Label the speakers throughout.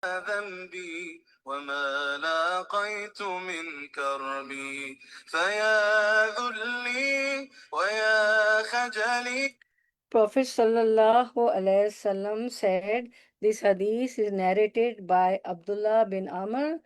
Speaker 1: ذنبي وما لاقيت من كربي فيا ذلي ويا خجلي. Prophet sallallahu alaihi wasallam said, this hadith is narrated by Abdullah bin Amr.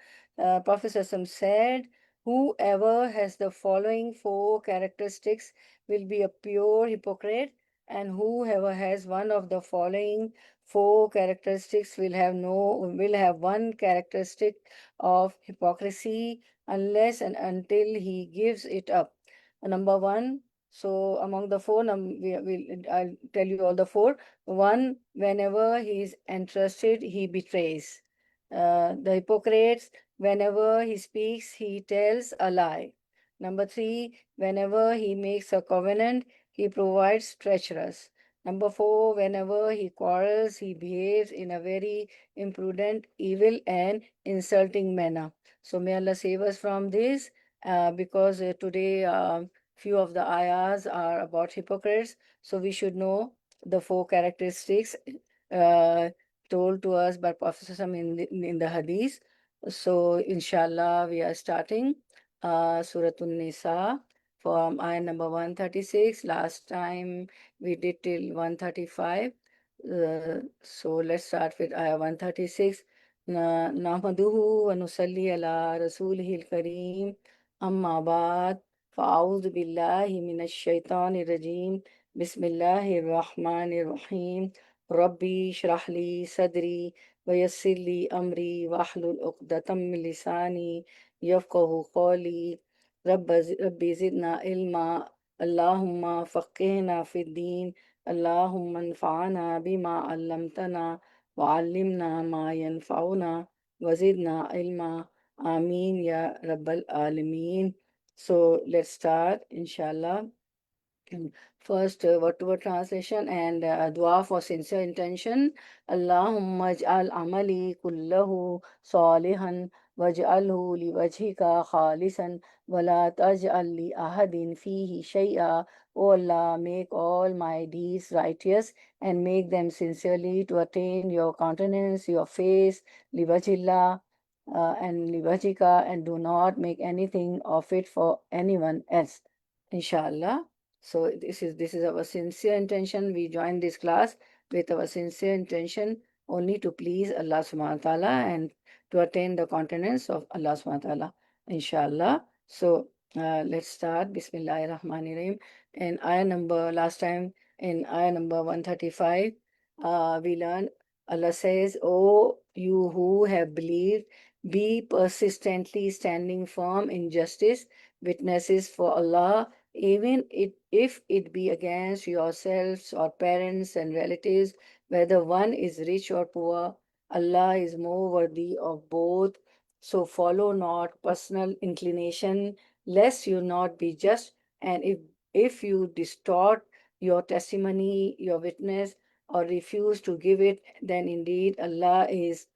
Speaker 1: Prophet sallallahu said, whoever has the following four characteristics will be a pure hypocrite, and whoever has one of the following four characteristics will have one characteristic of hypocrisy unless and until he gives it up. Number one, so among the four, I'll tell you all the four. One, whenever he is entrusted, he betrays. The hypocrites, whenever he speaks, he tells a lie. Number three, whenever he makes a covenant, he provides treacherous. Number four, whenever he quarrels, he behaves in a very imprudent, evil, and insulting manner. So may Allah save us from this, because today few of the ayahs are about hypocrites. So we should know the four characteristics uh, told to us by Prophet in the hadith. So inshallah, we are starting Surah An-Nisa from ayah number 136. Last time we did till 135. So let's start with ayah 136. Nahmaduhu wa nusalli ala rasulihil kareem. Amma ba'd. فأعوذ بالله من الشيطان الرجيم. بسم الله الرحمن الرحيم. ربي اشرح لي صدري ويسر لي أمري واحلل عقدة من لساني يفقه قولي. ربي زدنا علما. اللهم فقهنا في الدين. اللهم انفعنا بما علمتنا وعلمنا ما ينفعنا وزدنا علما. آمين يا رب العالمين. So let's start, inshallah. First, word to word translation and dua for sincere intention. Allahumma ij'al amali kullahu salihan waj'alhu liwajhika khalisan wa la taj'al li ahadin fihi shay'a. O Allah, make all my deeds righteous and make them sincerely to attain your countenance, your face, liwajillah, and liwajika, and do not make anything of it for anyone else. Inshallah. So this is our sincere intention. We join this class with our sincere intention only to please Allah subhanahu wa ta'ala and to attain the continence of Allah subhanahu wa ta'ala. Inshallah. So let's start. Bismillahir Rahmanir Rahim. And ayah number, last time in ayah number 135, we learned Allah says, O you who have believed, be persistently standing firm in justice, witnesses for Allah, even if it be against yourselves or parents and relatives, whether one is rich or poor, Allah is more worthy of both. So follow not personal inclination, lest you not be just, and if you distort your testimony, your witness, or refuse to give it, then indeed Allah is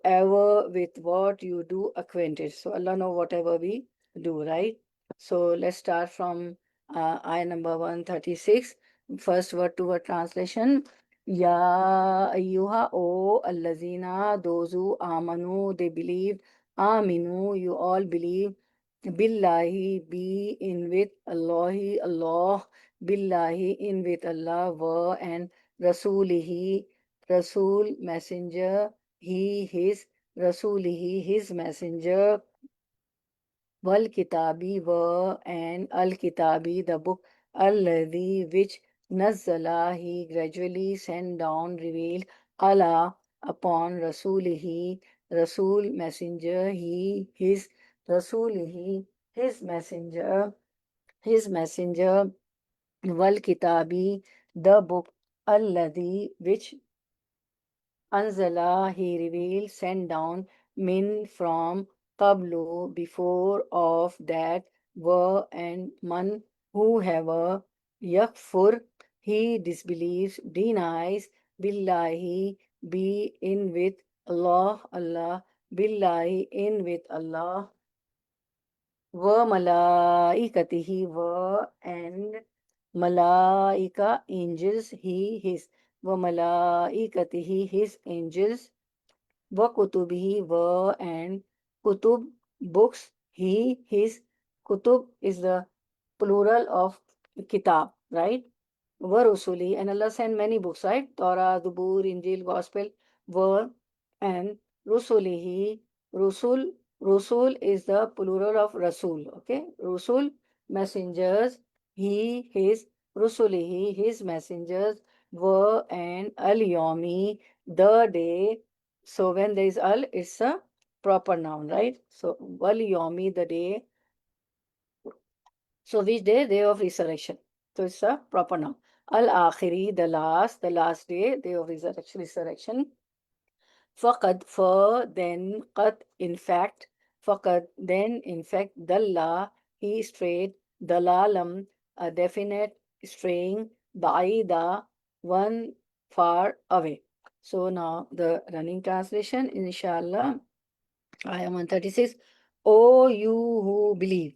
Speaker 1: ever with what you do acquainted. So Allah know whatever we do, right? So let's start from ayah number 136. First word to word translation. Ya ayyuha, O allazina, those who amanu, they believed. Aminu, you all believe. Billahi, be in with Allahi, Allah. Billahi, in with Allah, wa, and Rasulihi, Rasul, messenger, he, his, Rasulihi, his messenger, Wal Kitabi were and Al Kitabi, the book, Alladhi, which Nazzala, he gradually sent down, revealed, Allah, upon Rasulihi, Rasul, messenger, he, his, Rasulihi, his messenger, Wal Kitabi, the book, Alladhi, which Anzala, he revealed, sent down, min, from, qablu, before, of, that, were, and man, whoever, yakfur, he disbelieves, denies, billahi, be in with Allah, Allah, billahi, in with Allah, wa malaikatihi, were, and Malaika, angels, he, his, wa malaikatihi, his angels, wa kutubihi, wa, and kutub, books, he, his. Kutub is the plural of kitab, right? Wa rusuli, and Allah sent many books, right? Torah, Zubur, Injil, Gospel, were, and rusulihi, rusul, rusul is the plural of rasul, okay? Rusul, messengers, he, his, rusulihi, his messengers, were, and al-yomi, the day. So when there is al, it's a proper noun, right? So wal yomi, the day. So which day? Day of resurrection. So it's a proper noun. Al-akhiri, the last day, day of resurrection. Faqad, for, then, qad, in fact, faqad, then, in fact, dalla, he strayed, dalalam, a definite straying, ba'ida, one far away. So now the running translation, inshallah, ayah 136. O you who believe.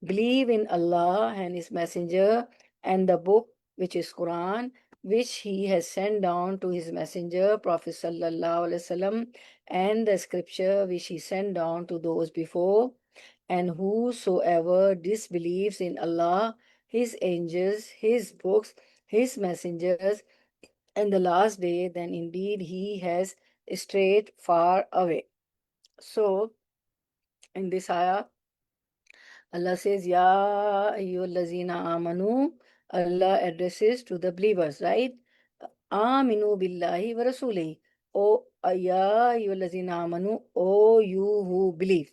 Speaker 1: Believe in Allah and His Messenger and the book, which is Quran, which He has sent down to His Messenger, Prophet Sallallahu Alaihi Wasallam, and the scripture which He sent down to those before. And whosoever disbelieves in Allah, His angels, His books, His messengers, and the last day, then indeed he has strayed far away. So, in this ayah, Allah says, Ya ayyuhallazina amanu. Allah addresses to the believers, right? Aminu billahi wa rasulihi. O ya ayyuhallazina amanu. O you who believe.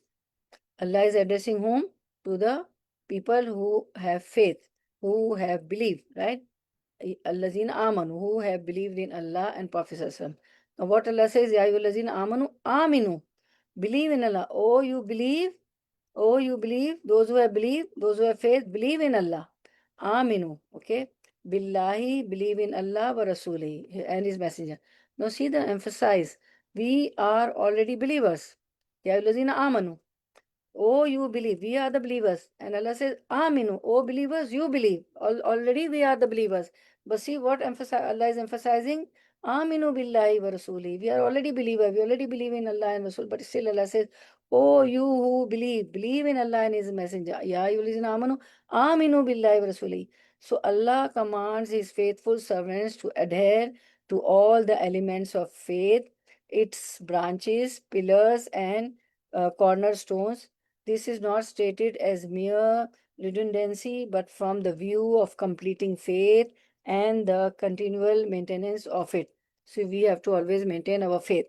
Speaker 1: Allah is addressing whom? To the people who have faith, who have believed, right? Allazina amanu, who have believed in Allah and Prophet Sallallahu Alaihi Wasallam. Now what Allah says, Ya ayyuhallazina amanu, aminu. Believe in Allah. Oh, you believe. Oh, you believe, those who have believed, those who have faith, believe in Allah. Aminu, okay? Billahi, believe in Allah wa Rasulihi and His Messenger. Now see the emphasize. We are already believers. Ya ayyuhallazina amanu. Oh, you believe. We are the believers. And Allah says, Aminu. Oh, believers, you believe. Already we are the believers. But see what Allah is emphasizing? Aminu billahi wa rasuli. We are already believers. We already believe in Allah and Rasul. But still Allah says, Oh, you who believe. Believe in Allah and His Messenger. Ya ayyuhallazina amanu. Aminu billahi wa rasuli. So Allah commands His faithful servants to adhere to all the elements of faith, its branches, pillars, and cornerstones. This is not stated as mere redundancy, but from the view of completing faith and the continual maintenance of it. So we have to always maintain our faith.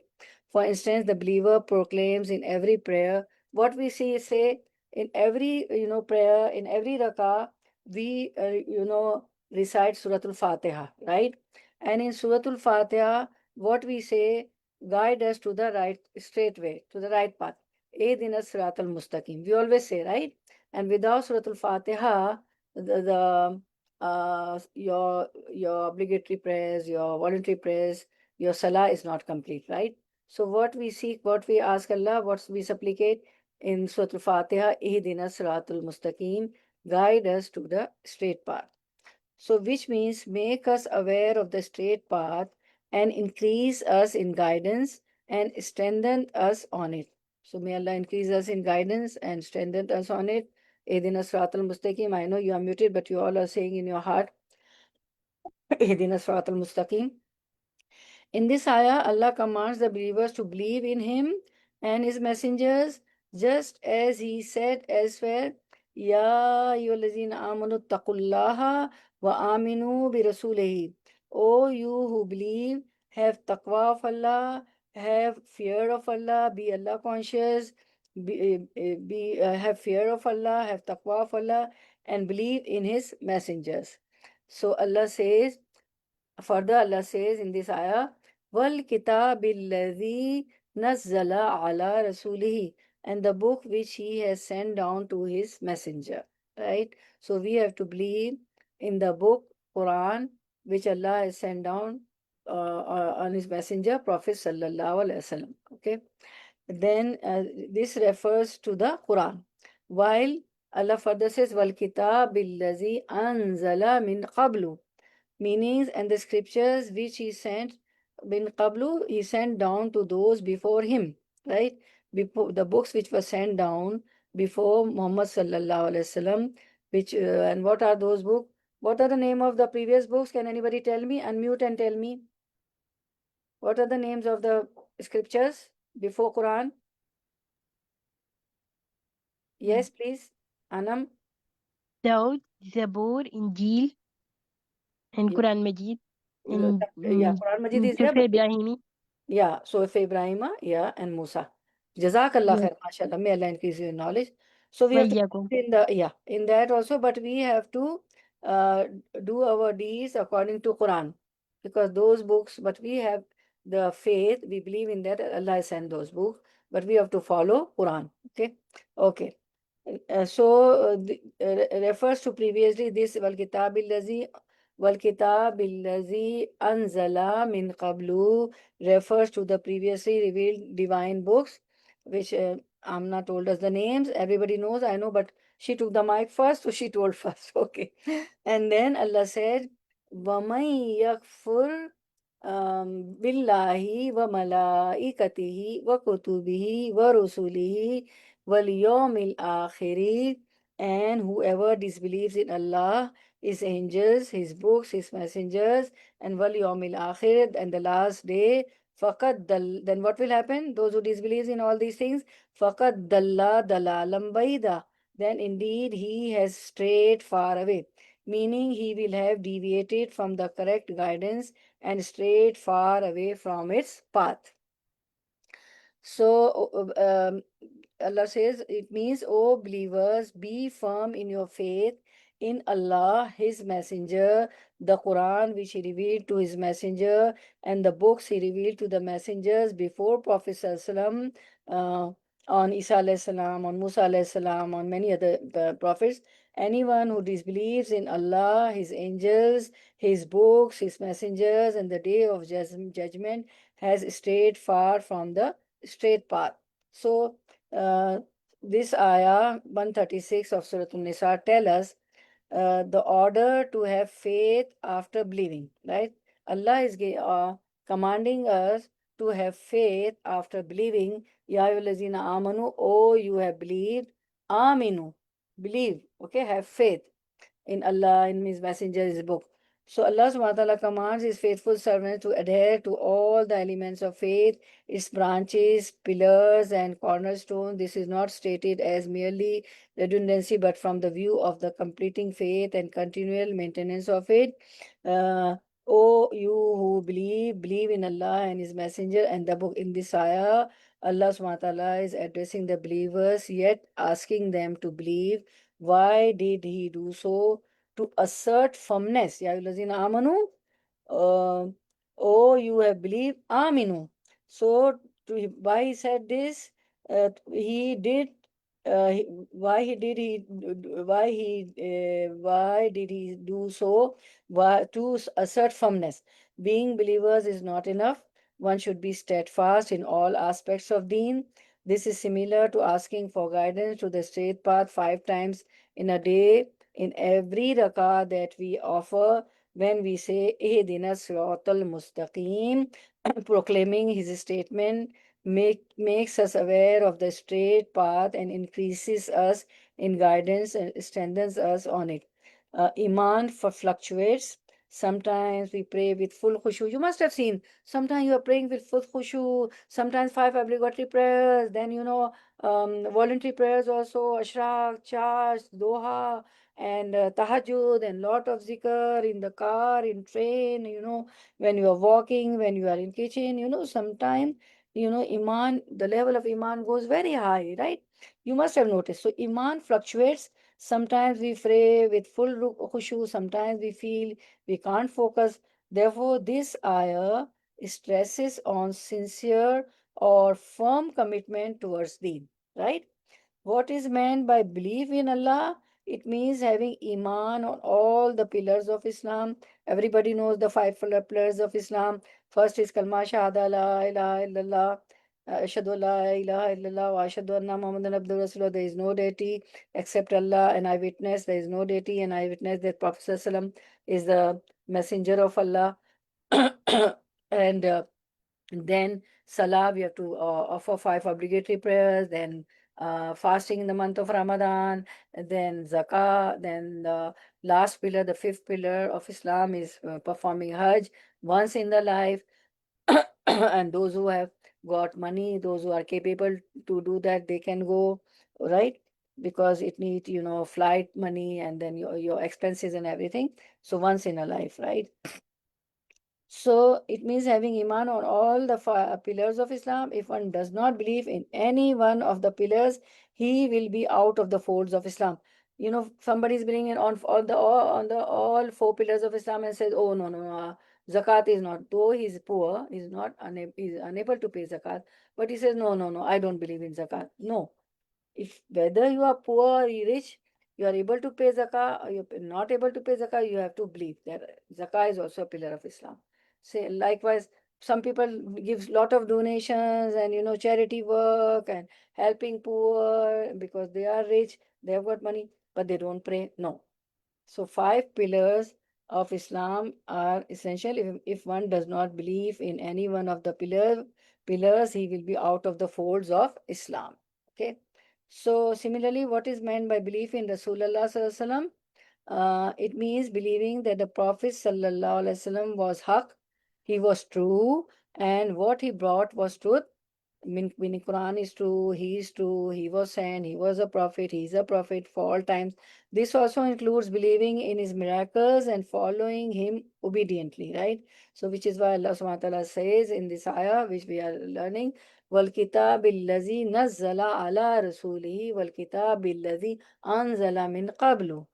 Speaker 1: For instance, the believer proclaims in every prayer, what we say in every prayer, in every rakah, we recite Suratul Fatiha, right? And in Suratul Fatiha, what we say, guide us to the right straight way, to the right path. Ehdina Siratal Mustaqim. We always say, right? And without Suratul Fatiha, your obligatory prayers, your voluntary prayers, your salah is not complete, right? So what we seek, what we ask Allah, what we supplicate in Suratul Fatiha, Ehdina Siratul Mustaqim, guide us to the straight path. So which means make us aware of the straight path and increase us in guidance and strengthen us on it. So may Allah increase us in guidance and strengthen us on it. Ehdina Siratal Mustaqim. I know you are muted, but you all are saying in your heart, Ehdina Siratal Mustaqim. In this ayah, Allah commands the believers to believe in Him and His messengers, just as He said elsewhere, Ya ayyuhallazina amanu taqullaha wa aminu bi rasulihi. O you who believe, have taqwa of Allah, have fear of Allah, be Allah conscious, have fear of Allah, have taqwa of Allah, and believe in His messengers. So Allah says, further Allah says in this ayah, Wal kitabilladhi nazzala ala rasulihi, and the book which He has sent down to His messenger. Right? So we have to believe in the book, Quran, which Allah has sent down on His messenger, Prophet Sallallahu Alaihi Wasallam. Okay? Then this refers to the Quran. While Allah further says, Wal kitabilladhi anzala min qablu, meanings and the scriptures which He sent bin qablu, he sent down to those before him, right? Before the books which were sent down before Muhammad sallallahu alaihi wasallam, which and what are those books? What are the name of the previous books? Can anybody tell me? Unmute and tell me. What are the names of the scriptures before Quran? Yes, please. Anam.
Speaker 2: Daud, Zabur, Injil, and
Speaker 1: Yeah,
Speaker 2: Quran Majid, and
Speaker 1: Quran Majid is there,
Speaker 2: Sufi
Speaker 1: but
Speaker 2: Ibrahimi.
Speaker 1: yeah, so if Ibrahim, yeah, and Musa. Jazakallah
Speaker 2: Yes,
Speaker 1: khair, mashallah. May Allah increase your knowledge. So we have to
Speaker 2: Wayyakum.
Speaker 1: in the in that also, but we have to uh, do our deeds according to Quran, because those books, but we have the faith, we believe in that Allah sent those books, but we have to follow Quran. Okay, okay. Refers to previously this wal kitabillazi anzala min qablu refers to the previously revealed divine books, which Amna told us the names. Everybody knows, I know, but she took the mic first, so she told first. Okay. And then Allah said, وَمَن يَكْفُرْ بِاللَّهِ وَمَلَائِكَتِهِ وَكُتُبِهِ وَرُسُلِهِ وَالْيَوْمِ الْآخِرِ. And whoever disbelieves in Allah, His angels, His books, His messengers, and wal yawmil akhir, and the last day, faqad dal, then what will happen? Those who disbelieves in all these things, faqad dalla dalalam baida, then indeed he has strayed far away, meaning he will have deviated from the correct guidance and strayed far away from its path. So Allah says, it means, oh believers, be firm in your faith in Allah, His Messenger, the Quran which He revealed to His Messenger, and the books He revealed to the messengers before Prophet Sallallahu on Isa alayhi salam, on Musa alayhi salam, on many other prophets. Anyone who disbelieves in Allah, His angels, His books, His messengers, and the day of judgment has strayed far from the straight path. So, this ayah 136 of Surah An-Nisa tell us the order to have faith after believing, right? Allah is commanding us to have faith after believing. Ya ayyuhallazina amanu, oh you have believed, aminu, believe, okay, have faith in Allah, in His Messenger, His book. So Allah subhanahu wa ta'ala commands His faithful servants to adhere to all the elements of faith, its branches, pillars, and cornerstones. This is not stated as merely redundancy, but from the view of the completing faith and continual maintenance of it. Uh, O you who believe, believe in Allah and His Messenger and the book. In this ayah, Allah subhanahu wa ta'ala is addressing the believers, yet asking them to believe. Why did He do so? To assert firmness. Ya ayyuhallazina amanu, oh you have believed, aminu. So why he said this? He did. Why did he do so? Why, to assert firmness. Being believers is not enough. One should be steadfast in all aspects of Deen. This is similar to asking for guidance to the straight path 5 times in a day, in every rakah that we offer. When we say Ihdina Siratal Mustaqim, proclaiming his statement makes us aware of the straight path and increases us in guidance and strengthens us on it. Iman fluctuates. Sometimes we pray with full khushu. You must have seen. Sometimes you are praying with full khushu. Sometimes 5 obligatory prayers. Then voluntary prayers also. Ashraq, charge, doha, and tahajjud, and lot of zikr in the car, in train. When you are walking, when you are in kitchen. Sometimes iman, the level of iman goes very high, right? You must have noticed. So iman fluctuates. Sometimes we pray with full khushu, sometimes we feel we can't focus. Therefore, this ayah stresses on sincere or firm commitment towards deen, right? What is meant by belief in Allah? It means having iman on all the pillars of Islam. Everybody knows the 5 pillars of Islam. First is kalma shahada la ilaha illallah. Ashhadu la ilaha illallah wa ashhadu anna Muhammadan abduhu rasulullah. There is no deity except Allah, and I witness there is no deity, and I witness that Prophet ﷺ is the messenger of Allah. And Then Salah, we have to offer 5 obligatory prayers, then fasting in the month of Ramadan, then Zakah, then the last pillar, the 5th pillar of Islam is performing Hajj once in the life. And those who have got money, those who are capable to do that, they can go, right? Because it needs, flight money and then your expenses and everything. So once in a life, right? So it means having iman on all the pillars of Islam. If one does not believe in any one of the pillars, he will be out of the folds of Islam. Somebody is bringing on all 4 pillars of Islam and says, "Oh no, no, no, zakat is not." Though he's poor, he's unable to pay zakat, but he says, "No, no, no, I don't believe in zakat." No, if whether you are poor or rich, you are able to pay zakah or you're not able to pay zakah, you have to believe that zakah is also a pillar of Islam. Say likewise, some people gives lot of donations and charity work and helping poor because they are rich, they have got money, but they don't pray. No. So 5 pillars of Islam are essential. If one does not believe in any one of the pillars, he will be out of the folds of Islam. Okay. So similarly, what is meant by belief in Rasulullah Sallallahu Alaihi Wasallam? It means believing that the Prophet Sallallahu Alaihi Wasallam was haq, he was true, and what he brought was truth. Meaning Quran is true, he is true, he was sent, he was a prophet, he is a prophet for all times. This also includes believing in his miracles and following him obediently, right? So which is why Allah subhanahu wa ta'ala says in this ayah, which we are learning, وَالْكِتَابِ الَّذِي نَزَّلَ عَلَى رَسُولِهِ وَالْكِتَابِ الَّذِي أَنزَلَ مِنْ قَبْلُ,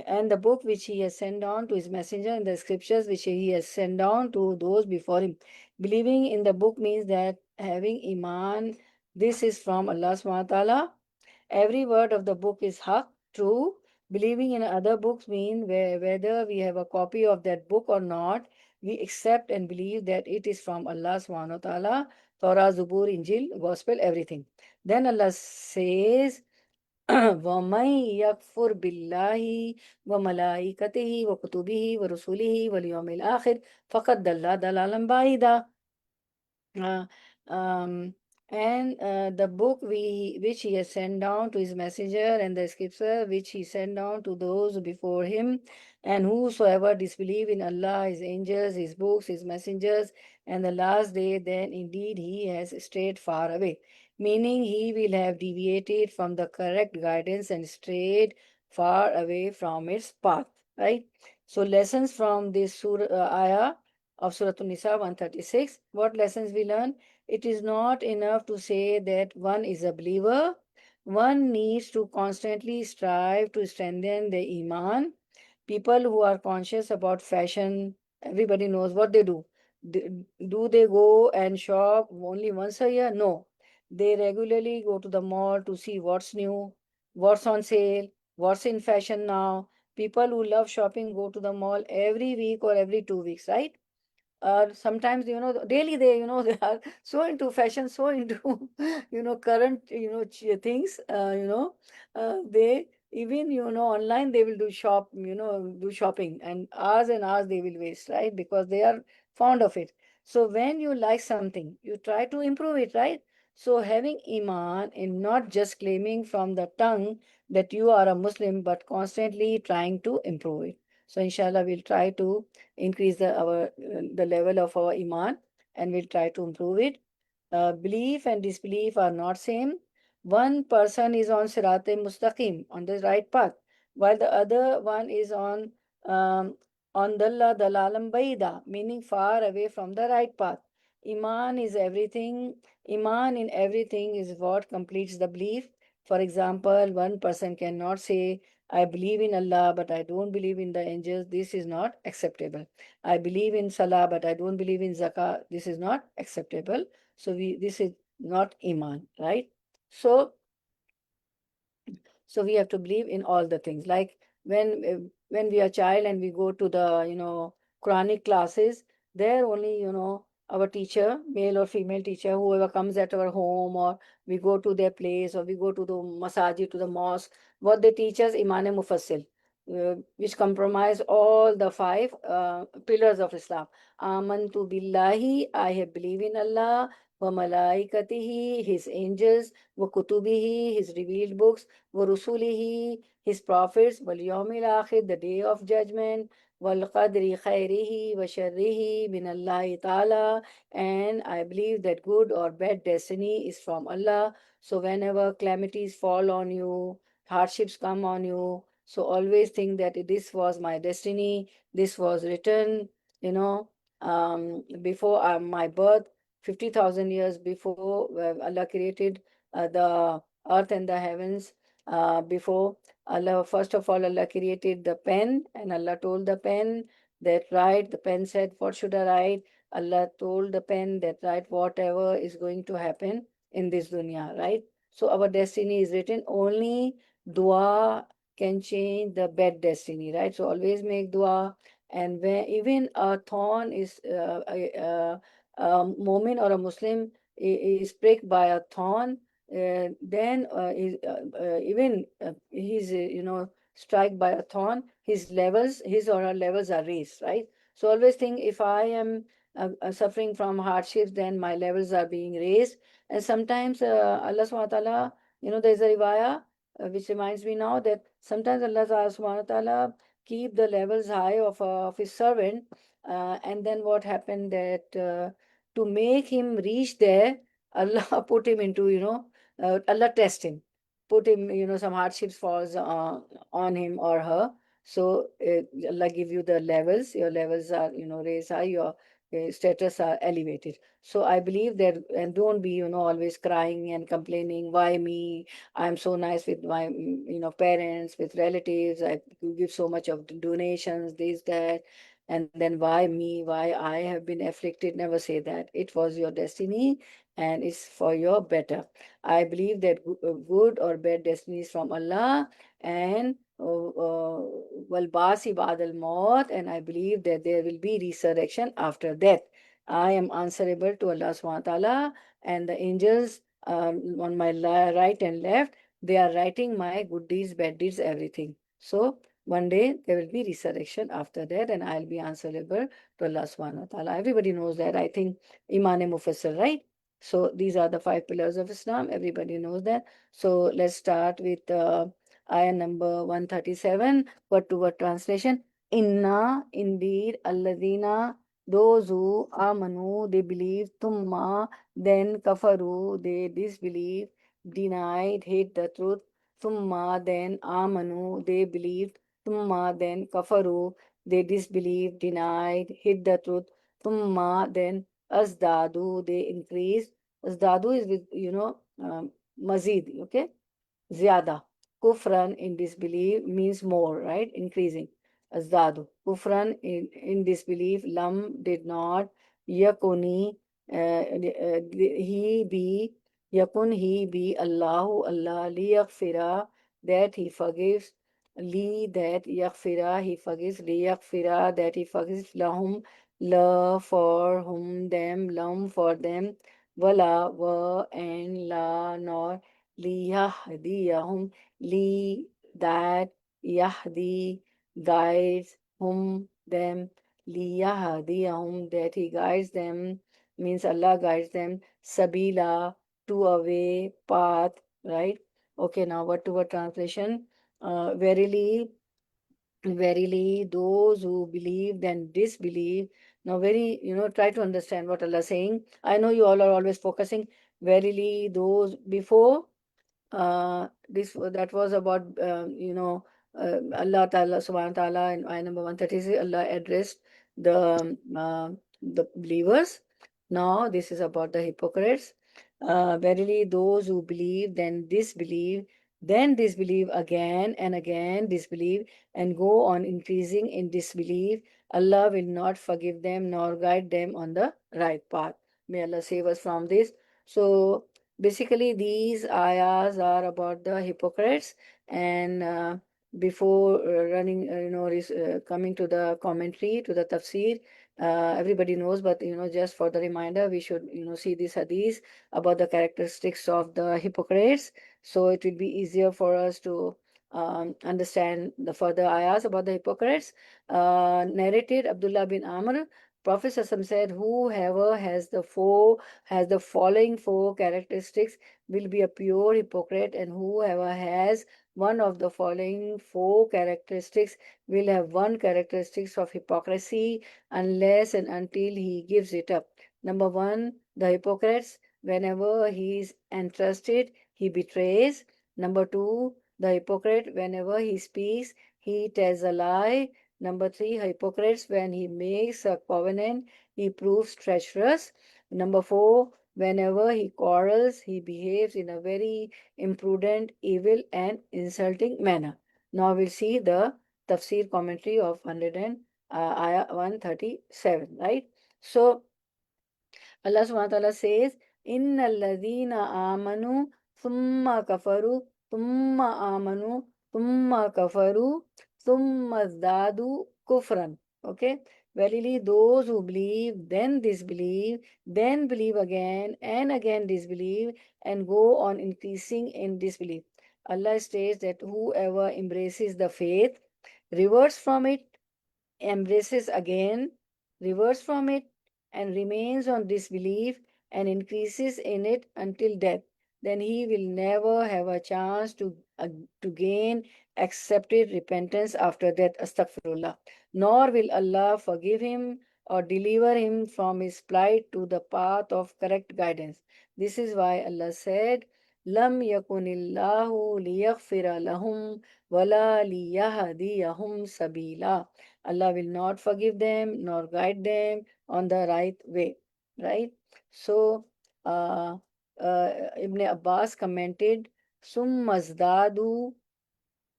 Speaker 1: and the book which he has sent down to his messenger and the scriptures which he has sent down to those before him. Believing in the book means that having iman, this is from Allah subhanahu wa ta'ala. Every word of the book is haq, true. Believing in other books mean whether we have a copy of that book or not, we accept and believe that it is from Allah subhanahu wa ta'ala. Torah, Zubur, Injil, Gospel, everything. Then Allah says, وَمَنْ يَكْفُرْ بِاللَّهِ وَمَلَائِكَتِهِ وَكُتُبِهِ وَرُسُلِهِ وَالْيَوْمِ الْآخِرِ فَقَدْ ضَلَّ ضَلَالًا بَعِيدًا. Uh, um, and the book which he has sent down to his messenger and the scripture which he sent down to those before him, and whosoever disbelieve in Allah, his angels, his books, his messengers, and the last day, then indeed he has strayed far away, meaning he will have deviated from the correct guidance and strayed far away from its path, right? So lessons from this ayah of Surah An-Nisa 136. What lessons we learn? It is not enough to say that one is a believer. One needs to constantly strive to strengthen the iman. People who are conscious about fashion, everybody knows what they do. Do they go and shop only once a year? No. They regularly go to the mall to see what's new, what's on sale, what's in fashion now. People who love shopping go to the mall every week or every 2 weeks, right? Sometimes daily they they are so into fashion, so into current things, they even online they will do do shopping, and hours they will waste, right? Because they are fond of it. So when you like something, you try to improve it, right? So having iman in not just claiming from the tongue that you are a Muslim, but constantly trying to improve it. So inshallah we'll try to increase the level of our iman, and we'll try to improve it. Belief and disbelief are not same. One person is on Sirat Mustaqim, on the right path, while the other one is um, on Dalla Dalalam Baida, meaning far away from the right path. Iman is everything. Iman in everything is what completes the belief. For example, one person cannot say, I believe in Allah, but I don't believe in the angels. This is not acceptable. I believe in Salah, but I don't believe in Zakah. This is not acceptable. So this is not Iman, right? So we have to believe in all the things. Like when we are child and we go to the Quranic classes, there only our teacher, male or female teacher, whoever comes at our home, or we go to their place, or we go to the masajid, to the mosque, what they teach us, Iman Mufassil. which comprise all the five pillars of Islam. Amantu billahi, I have believed in Allah, wa malaikatihi, His angels, wa kutubihi, His revealed books, wa rusulihi, His prophets, wal yawmil akhir, the day of judgment, wal qadri khairihi wa sharrihi min Allah ta'ala, and I believe that good or bad destiny is from Allah. So whenever calamities fall on you, hardships come on you, so always think that this was my destiny, this was written, before my birth, 50,000 years before Allah created the earth and the heavens. Before Allah, first of all, Allah created the pen, and Allah told the pen that write. The pen said, what should I write? Allah told the pen that write whatever is going to happen in this dunya, right? So our destiny is written. Only dua can change the bad destiny, right? So always make dua. And when even a thorn is a moment or a Muslim is pricked by a thorn, then even he's struck by a thorn, his or her levels are raised, right? So always think, if I am suffering from hardships, then my levels are being raised. And sometimes Allah subhanahu wa ta'ala, there's a riwayah which reminds me now that sometimes Allah subhanahu wa ta'ala keep the levels high of his servant, and then what happened that to make him reach there, Allah put him into, Allah test him, put him, some hardships falls on him or her. So Allah give you the levels, your levels are, raised high, your status are elevated. So I believe that, and don't be, always crying and complaining, why me? I'm so nice with my, parents, with relatives. I give so much of donations, this, that. And then why me? Why I have been afflicted? Never say that. It was your destiny and it's for your better. I believe that good or bad destiny is from Allah, and wal basi ba'd al maut, and I believe that there will be resurrection after death. I am answerable to Allah subhanahu wa ta'ala, and the angels on my right and left, they are writing my good deeds, bad deeds, everything. So one day there will be resurrection after that, and I'll be answerable to Allah subhanahu wa ta'ala. Everybody knows that. I think Iman Mufassal, right? So these are the five pillars of Islam. Everybody knows that. So let's start with ayah number 137, word to word translation. Inna, indeed, alladina, those who amanu, they believe, tumma, then kafaru, they disbelieve, denied, hate the truth, tumma, then amanu, they believed, tumma, then kafaru, they disbelieved, denied, hid the truth, tumma, then azdadu, they increased. Azdadu is with, mazid, okay? Zyada. Kufran in disbelief means more, right? Increasing. Azdadu. Kufran in disbelief. Lam did not. Yakuni. He be. Yakun he be. Allahu Allah. Liyaghfira. That he forgives. Li that yaghfira he forgives. Liyaghfira that he forgives. Lahum la for whom them. Lam for them. Wala wa and la nor liyahdiyahum, li that yahdi guides whom them, liyahdiyahum that he guides them, means Allah guides them, sabila to a way, path, right? Okay, now what to what translation? Verily, verily, those who believe then disbelieve. Now, very, try to understand what Allah is saying. I know you all are always focusing. Verily, those before this that was about Allah Ta'ala Subhanahu wa Ta'ala in ayah number 136. Allah addressed the believers. Now this is about the hypocrites. Verily those who believe then disbelieve again and again disbelieve, and go on increasing in disbelief, Allah will not forgive them nor guide them on the right path. May Allah save us from this. So basically, these ayahs are about the hypocrites, and before coming to the commentary, to the tafsir, everybody knows, but just for the reminder, we should see this hadith about the characteristics of the hypocrites, so it will be easier for us to understand the further ayahs about the hypocrites. Narrated Abdullah bin Amr, Prophet ﷺ said, whoever has the following four characteristics will be a pure hypocrite, and whoever has one of the following four characteristics will have one characteristics of hypocrisy unless and until he gives it up. Number one, the hypocrites, whenever he is entrusted, he betrays. Number two, the hypocrite, whenever he speaks, he tells a lie. Number three, hypocrites, when he makes a covenant, he proves treacherous. Number four, whenever he quarrels, he behaves in a very imprudent, evil, and insulting manner. Now we'll see the tafsir commentary of 137, right? So Allah subhanahu wa ta'ala says, Inna alladhina amanu thumma kafaru thumma amanu thumma kafaru thumma zdadu kufran. Okay? Verily, those who believe, then disbelieve, then believe again and again disbelieve, and go on increasing in disbelief. Allah states that whoever embraces the faith, reverts from it, embraces again, reverts from it, and remains on disbelief and increases in it until death, then he will never have a chance to gain accepted repentance after death. Astaghfirullah. Nor will Allah forgive him or deliver him from his plight to the path of correct guidance. This is why Allah said, Lam yakunillahu liyaghfira lahum wala liyahdiyahum sabila. Allah will not forgive them nor guide them on the right way. Right? So, Ibn Abbas commented, Summazdadu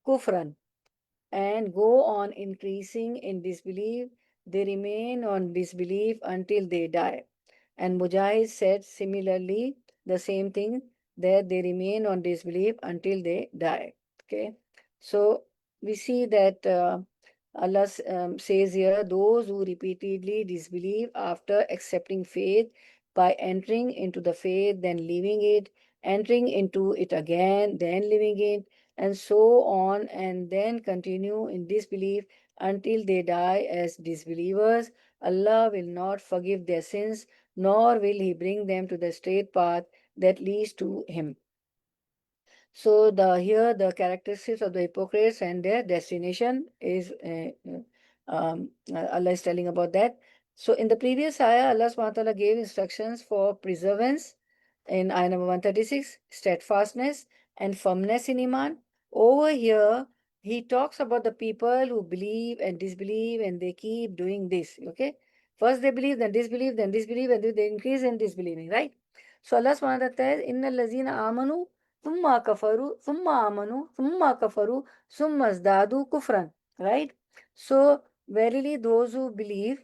Speaker 1: kufran, and go on increasing in disbelief. They remain on disbelief until they die. And Mujahid said similarly the same thing, that they remain on disbelief until they die. Okay, so we see that Allah says here, those who repeatedly disbelieve after accepting faith by entering into the faith, then leaving it, entering into it again, then leaving it, and so on, and then continue in disbelief until they die as disbelievers, Allah will not forgive their sins, nor will He bring them to the straight path that leads to Him. So here the characteristics of the hypocrites and their destination is Allah is telling about that. So in the previous ayah, Allah subhanahu wa ta'ala gave instructions for preservance in ayah number 136, steadfastness and firmness in Iman. Over here, he talks about the people who believe and disbelieve and they keep doing this. Okay. First they believe, then disbelieve, and they increase in disbelieving, right? So Allah subhanahu wa ta'ala says, Inna lazina amanu thumma kafaru, thumma amanu, thumma kafaru, thumma zdadu kufran. Right? So, verily those who believe,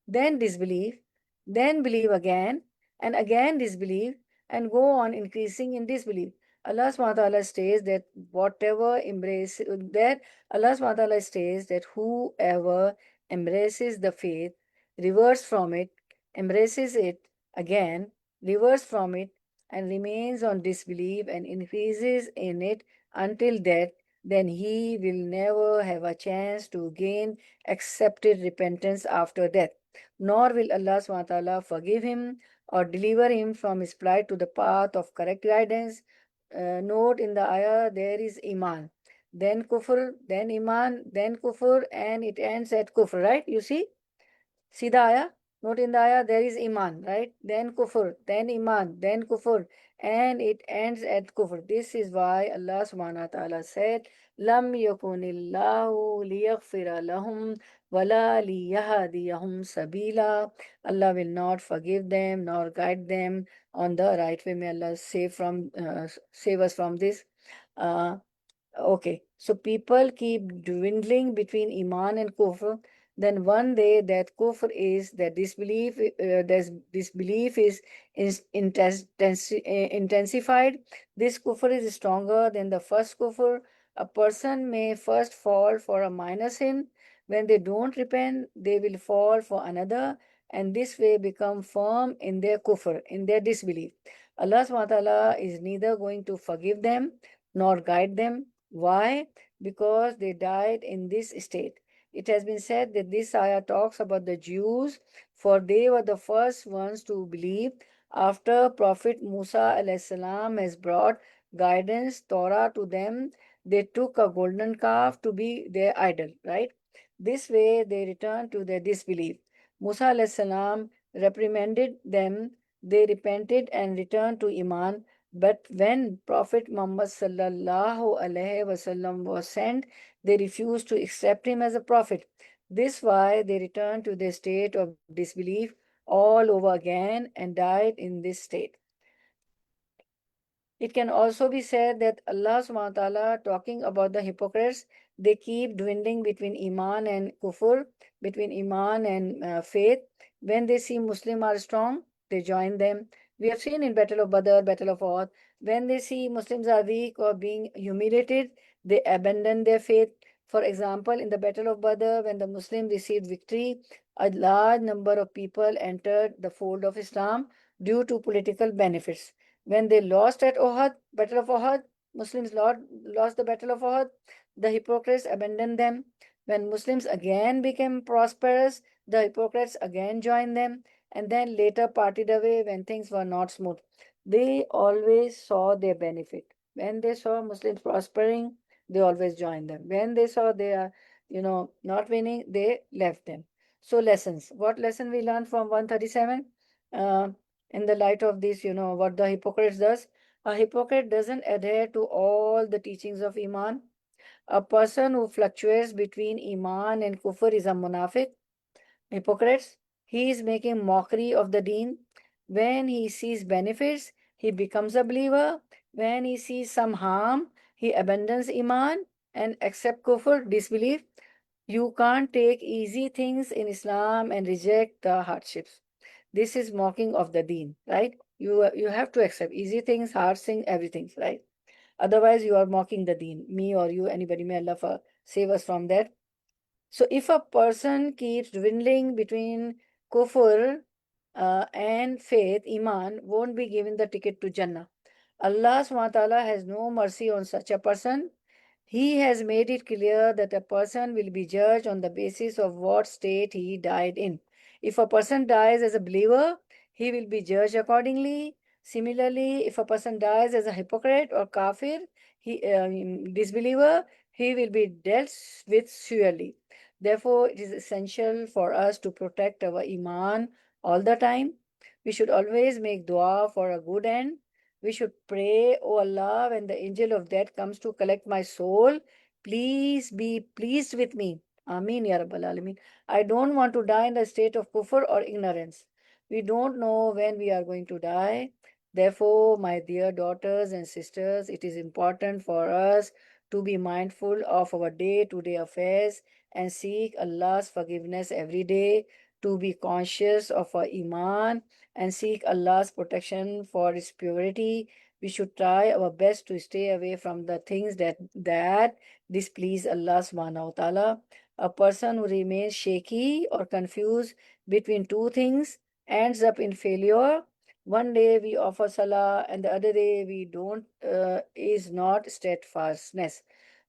Speaker 1: then disbelieve, then believe again, and again disbelieve, and go on increasing in disbelief. Allah subhanahu wa ta'ala states that whatever embrace that Allah subhanahu wa ta'ala states that whoever embraces the faith, reverts from it, embraces it again, reverts from it, and remains on disbelief and increases in it until death, then he will never have a chance to gain accepted repentance after death. Nor will Allah SWT forgive him or deliver him from his plight to the path of correct guidance. Note in the ayah there is Iman, then Kufr, then Iman, then Kufr, and it ends at Kufr, right? You see? See the ayah? Note in the ayah there is Iman, right? Then Kufr, then Iman, then Kufr, and it ends at Kufr. This is why Allah subhanahu wa ta'ala said, Lam yakunillahu liyaghfira lahum wala liyahdiyahum sabila. Allah will not forgive them nor guide them on the right way. May Allah save us from this. Uh, Okay, so people keep dwindling between Iman and Kufr. Then one day that Kufr is that disbelief is intensified. This Kufr is stronger than the first Kufr. A person may first fall for a minor sin. When they don't repent, they will fall for another, and this way become firm in their Kufr, in their disbelief. Allah subhanahu wa ta'ala is neither going to forgive them nor guide them. Why? Because they died in this state. It has been said that this ayah talks about the Jews, for they were the first ones to believe after Prophet Musa alayhi salam has brought guidance, Torah to them. They took a golden calf to be their idol, right? This way they returned to their disbelief. Musa alayhi salam reprimanded them. They repented and returned to Iman. But when Prophet Muhammad sallallahu alaihi wasallam was sent, they refused to accept him as a prophet. This why they returned to their state of disbelief all over again and died in this state. It can also be said that Allah subhanahu wa ta'ala talking about the hypocrites, they keep dwindling between Iman and Kufr, between Iman and faith. When they see Muslims are strong, they join them. We have seen in Battle of Badr, Battle of Uhud, when they see Muslims are weak or being humiliated, they abandon their faith. For example, in the Battle of Badr, when the Muslims received victory, a large number of people entered the fold of Islam due to political benefits. When they lost at Uhud, Battle of Uhud, Muslims lost the Battle of Uhud, the hypocrites abandoned them. When Muslims again became prosperous, the hypocrites again joined them and then later parted away when things were not smooth. They always saw their benefit. When they saw Muslims prospering, they always joined them. When they saw they are, not winning, they left them. So lessons. What lesson we learned from 137? Uh, in the light of this, what the hypocrite does. A hypocrite doesn't adhere to all the teachings of Iman. A person who fluctuates between Iman and Kufr is a munafiq, hypocrites. He is making mockery of the deen. When he sees benefits, he becomes a believer. When he sees some harm, he abandons Iman and accepts Kufr, disbelief. You can't take easy things in Islam and reject the hardships. This is mocking of the deen, right? You have to accept easy things, hard things, everything, right? Otherwise, you are mocking the deen. Me or you, anybody, may Allah save us from that. So if a person keeps dwindling between kufr and faith, iman, won't be given the ticket to Jannah. Allah subhanahu wa ta'ala has no mercy on such a person. He has made it clear that a person will be judged on the basis of what state he died in. If a person dies as a believer, he will be judged accordingly. Similarly, if a person dies as a hypocrite or kafir, disbeliever, he will be dealt with severely. Therefore, it is essential for us to protect our iman all the time. We should always make dua for a good end. We should pray, "Oh Allah, when the angel of death comes to collect my soul, please be pleased with me." Ameen, Ya Rabbal Alameen. I don't want to die in the state of kufr or ignorance. We don't know when we are going to die. Therefore, my dear daughters and sisters, it is important for us to be mindful of our day-to-day affairs and seek Allah's forgiveness every day, to be conscious of our iman and seek Allah's protection for its purity. We should try our best to stay away from the things that displease Allah subhanahu wa ta'ala. A person who remains shaky or confused between two things ends up in failure. One day we offer salah and the other day we don't, is not steadfastness.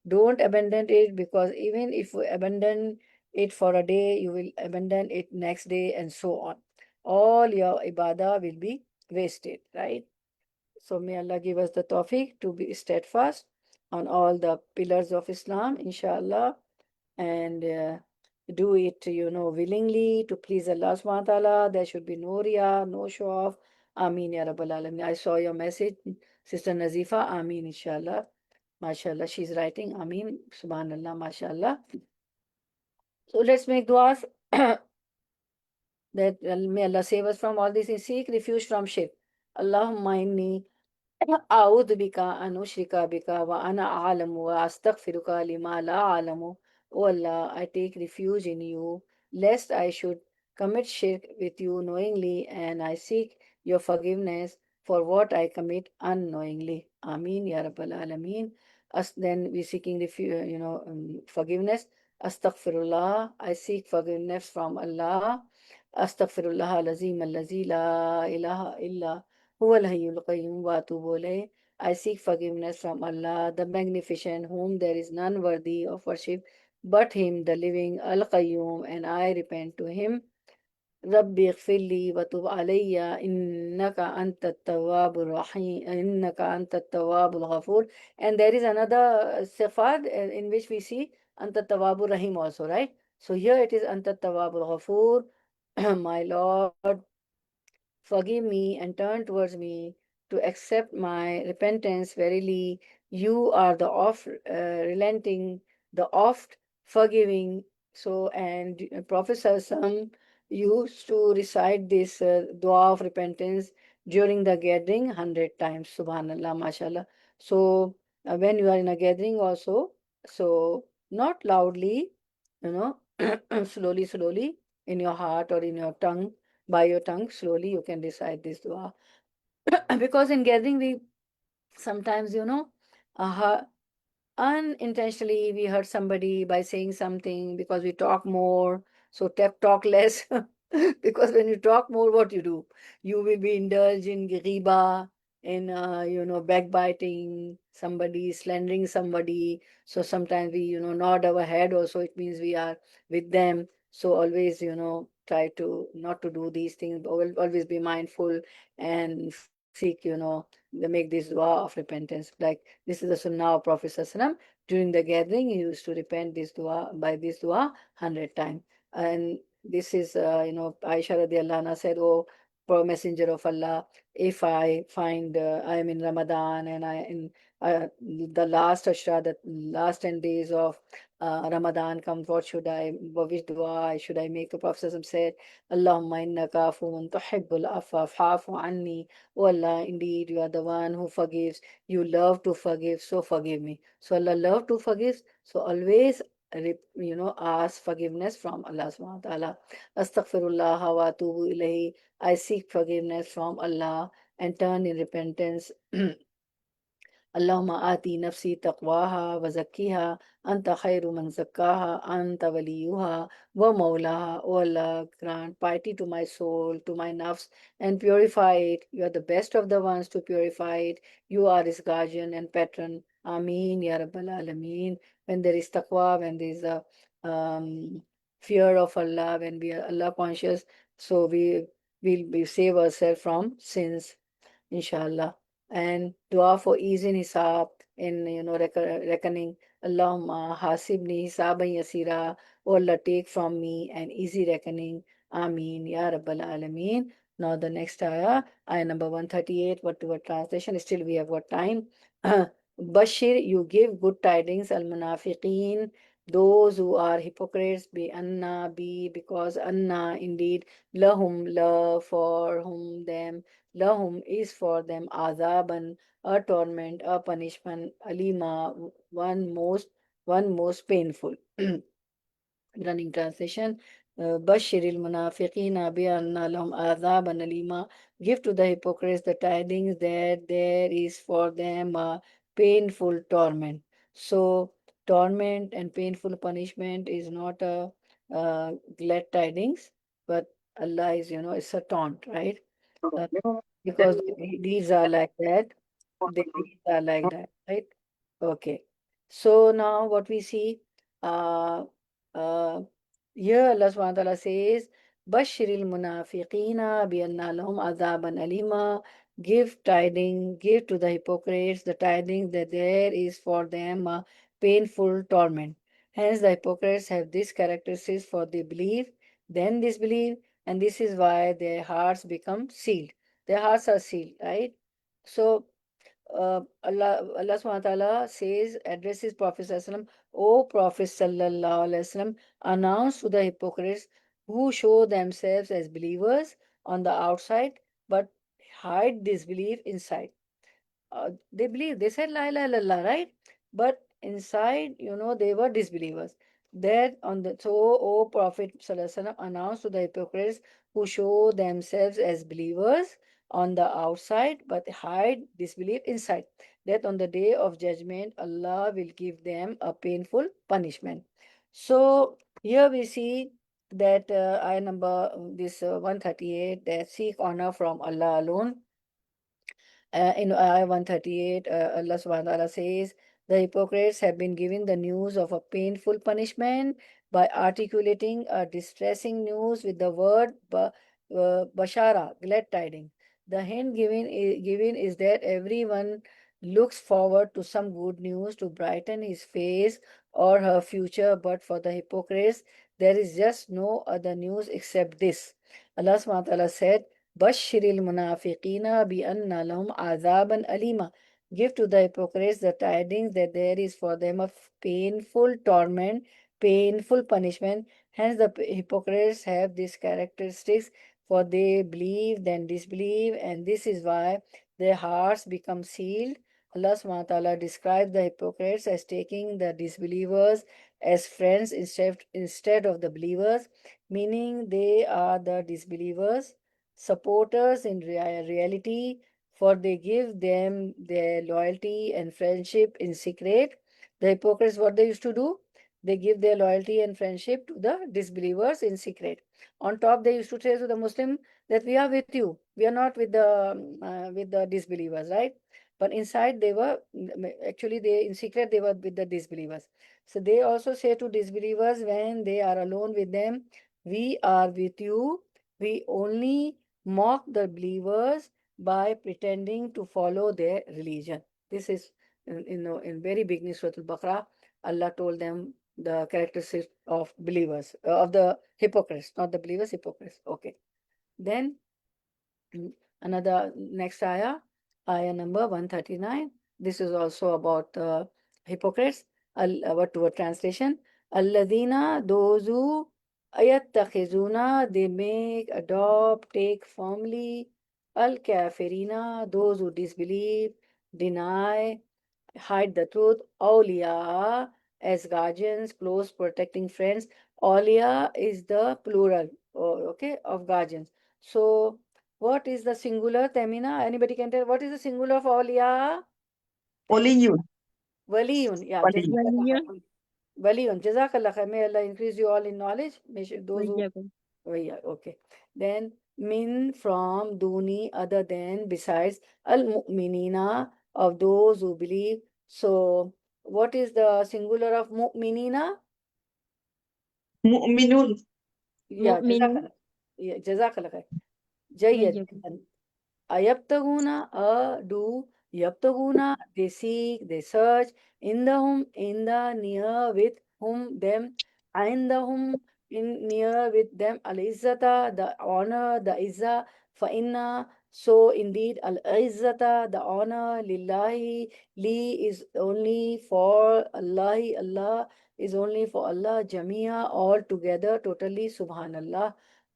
Speaker 1: Don't abandon it, because even if you abandon it for a day, you will abandon it next day and so on. All your ibadah will be wasted, right? So may Allah give us the tawfiq to be steadfast on all the pillars of Islam, inshallah, and do it, willingly to please Allah subhanahu wa ta'ala. There should be no riya, no show off. Ameen ya Rabbal Alameen. I saw your message, Sister Nazifa. Ameen, inshallah. MashaAllah, she's writing. Ameen. Subhanallah, MashaAllah. So let's make du'as that may Allah save us from all this and seek refuge from shirk. Allahumma inni أعوذ بك أن أشرك بك وأنا أعلم وأستغفرك لما لا أعلم. O Allah, I take refuge in you, lest I should commit shirk with you knowingly, and I seek your forgiveness for what I commit unknowingly. Ameen, Ya Rabbal Alameen. Then we seeking refuge, forgiveness. Astaghfirullah, I seek forgiveness from Allah. Astaghfirullah al-Azim allazi la ilaha illa هو الحي القيوم وأتوب إليه. I seek forgiveness from Allah, the Magnificent, whom there is none worthy of worship but Him, the living Al Qayyum, and I repent to Him. ربي اغفر لي وتب علي إنك أنت التواب الرحيم إنك أنت التواب الغفور. And there is another istighfar in which we see أنت التواب الرحيم also, right? So here it is أنت التواب الغفور. My Lord, forgive me and turn towards me to accept my repentance. Verily, you are the oft relenting, the oft forgiving. So, and Prophet Sallallahu used to recite this dua of repentance during the gathering 100 times. Subhanallah, mashallah. So, when you are in a gathering also, so not loudly, you know, slowly, slowly in your heart or in your tongue, by your tongue, slowly you can recite this dua. Because in gathering, we sometimes, uh, unintentionally we hurt somebody by saying something because we talk more, so talk less. Because when you talk more, what you do, you will be indulged in ghiba, in backbiting somebody, slandering somebody. So sometimes we nod our head also, it means we are with them. So always try to not to do these things, but always be mindful and seek make this dua of repentance. Like this is the sunnah of Prophet Sallallahu. During the gathering, he used to repent this dua by this dua 100 times. And this is, Aisha radiallahu anha said, "Oh, Messenger of Allah, if I find I am in Ramadan and I in the last ashra, the last 10 days of Ramadan comes, which dua should I make?" The Prophet ﷺ said, "Allahumma innaka afuwun tuhibbul afwa fa'fu anni." Oh Allah, indeed you are the one who forgives. You love to forgive, so forgive me. So Allah love to forgive. So always ask forgiveness from Allah subhanahu wa ta'ala. Astaghfirullah wa atubu ilayhi. I seek forgiveness from Allah and turn in repentance. اللهم آتي نفسي تقواها وزكيها أنت خير من زكاها أنت وليها ومولاها. O Allah, grant piety to my soul, to my nafs, and purify it. You are the best of the ones to purify it. You are His guardian and patron. Ameen, Ya Rabbal Alameen. When there is taqwa, when there is a fear of Allah, when we are Allah conscious, so we save ourselves from sins, inshallah. And dua for ease in hisab, in reckoning. Allahumma hasibni hisaban yasira. O Allah, take from me an easy reckoning. Ameen ya Rabbal Alameen. Now the next ayah, ayah number 138, whatever translation, still we have got time. Bashir, you give good tidings, al munafiqeen, those who are hypocrites, because anna, indeed, lahum, love, for whom them, lahum is for them, azaban, a torment, a punishment, alima, one most painful. Running translation. Bashiril munafiqina bi anna lahum azaban alima. Give to the hypocrites the tidings that there is for them a painful torment. So torment and painful punishment is not a glad tidings, but Allah is, it's a taunt, right? Uh, because the deeds are like that, the deeds are like that, right? Okay. So now what we see, uh, uh, here Allah subhanahu wa ta'ala says, Bashiril munafiqina bi anna lahum azaban alima. Give tidings, give to the hypocrites the tidings that there is for them a painful torment. Hence the hypocrites have this characteristics, for they believe, then disbelieve, and this is why their hearts become sealed. Their hearts are sealed, right? So Allah subhanahu wa ta'ala says, addresses Prophet sallallahu alaihi wasallam, O Prophet sallallahu alaihi wasallam, announce to the hypocrites who show themselves as believers on the outside but hide disbelief inside. They believe, they said la ilaha illallah, right? But inside, they were disbelievers. That on the so, O Prophet Sallallahu Alaihi Wasallam, announced to the hypocrites who show themselves as believers on the outside but hide disbelief inside, that on the day of judgment Allah will give them a painful punishment. So here we see that I number this 138, that seek honor from Allah alone In Ayah 138, Allah subhanahu wa ta'ala says, the hypocrites have been given the news of a painful punishment by articulating a distressing news with the word bashara, glad tidings. The hint given is that everyone looks forward to some good news to brighten his face or her future, but for the hypocrites, there is just no other news except this. Allah subhanahu wa ta'ala said, Bashiril munafiqina bi anna lahum azaban alima. Give to the hypocrites the tidings that there is for them a painful torment, painful punishment. Hence, the hypocrites have these characteristics, for they believe, then disbelieve, and this is why their hearts become sealed. Allah subhanahu wa ta'ala describes the hypocrites as taking the disbelievers as friends instead of the believers, meaning they are the disbelievers supporters in reality, for they give them their loyalty and friendship in secret. The hypocrites, what they used to do? They give their loyalty and friendship to the disbelievers in secret. On top, they used to say to the Muslim that we are with you. We are not with the disbelievers, right? But inside, they were actually they in secret they were with the disbelievers. So they also say to disbelievers when they are alone with them, "We are with you. We only mock the believers by pretending to follow their religion." This is in very beginning Surah Al-Baqarah, Allah told them the characteristics of believers, of the hypocrites, not the believers, hypocrites. Okay. Then another next ayah number 139. This is also about hypocrites. What word translation? Alladina, those who ayattakhizuna, they make, adopt, take firmly. Al kafirina, those who disbelieve, deny, hide the truth. Awliya, as guardians, close protecting friends. Awliya is the plural, okay, of guardians. So, what is the singular, Tamina? Anybody can tell what is the singular of awliya?
Speaker 3: Only you.
Speaker 1: Waliyun. Yeah,
Speaker 3: Wali.
Speaker 1: Jazakallah
Speaker 2: Waliyun.
Speaker 1: khair. Waliyun. Jazakallah khair. May Allah increase you all in knowledge. Those who
Speaker 2: Waliyakum.
Speaker 1: Oh, yeah, okay. Then min from duni other than besides al mu'minina of those who believe. So what is the singular of mu'minina?
Speaker 3: Mu'minun.
Speaker 1: Yeah,
Speaker 2: Mu'minun.
Speaker 1: jazakallah. Yeah, jazakallah khair. Jayyid.
Speaker 2: Waliyakum.
Speaker 1: Ayabtaguna, do yabtaguna, they seek, they search, in the whom, in the near with whom, them, in the whom, in near with them, al izzata, the honor, the izza, fa inna, so indeed, al izzata, the honor, lillahi, li is only for Allahi, Allah is only for Allah, jamia, all together, totally, subhanallah,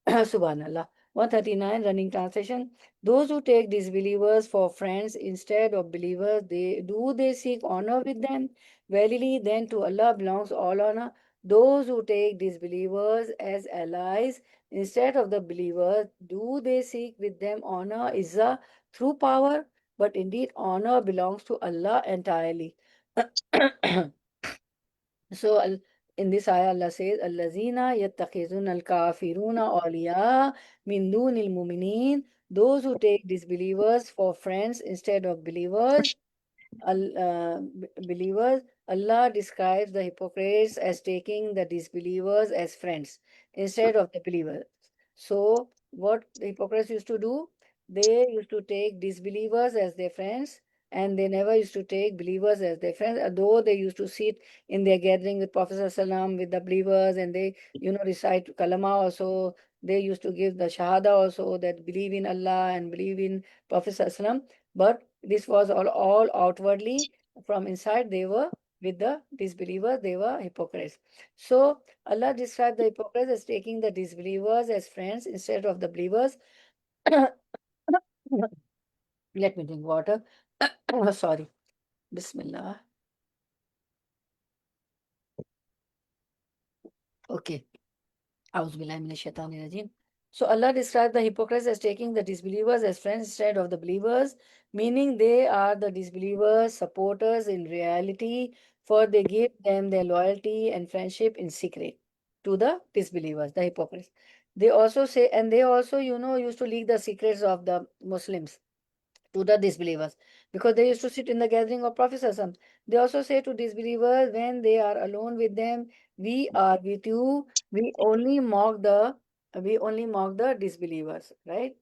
Speaker 1: subhanallah. 139 running translation. Those who take disbelievers for friends instead of believers, they seek honor with them? Verily, then to Allah belongs all honor. Those who take disbelievers as allies instead of the believers, do they seek with them honor, izzah, through power? But indeed, honor belongs to Allah entirely. So in this ayah, Allah says, "Allazina yattakhizuna al-kafiruna awliya min dunil mu'minin." Those who take disbelievers for friends instead of believers. Believers, Allah describes the hypocrites as taking the disbelievers as friends instead of the believers. So, what the hypocrites used to do, they used to take disbelievers as their friends, and they never used to take believers as their friends, though they used to sit in their gathering with Prophet ﷺ, with the believers, and they, recite kalama also. They used to give the shahada also, that believe in Allah and believe in Prophet ﷺ. But this was all outwardly. From inside, they were with the disbelievers, they were hypocrites. So Allah described the hypocrites as taking the disbelievers as friends instead of the believers. Let me drink water. Sorry. Bismillah. Okay. So Allah described the hypocrites as taking the disbelievers as friends instead of the believers, meaning they are the disbelievers' supporters in reality, for they give them their loyalty and friendship in secret to the disbelievers, the hypocrites. They also say, and they also, used to leak the secrets of the Muslims to the disbelievers, because they used to sit in the gathering of Prophet Sallallahu. They also say to disbelievers when they are alone with them, we are with you. We only mock the disbelievers, right?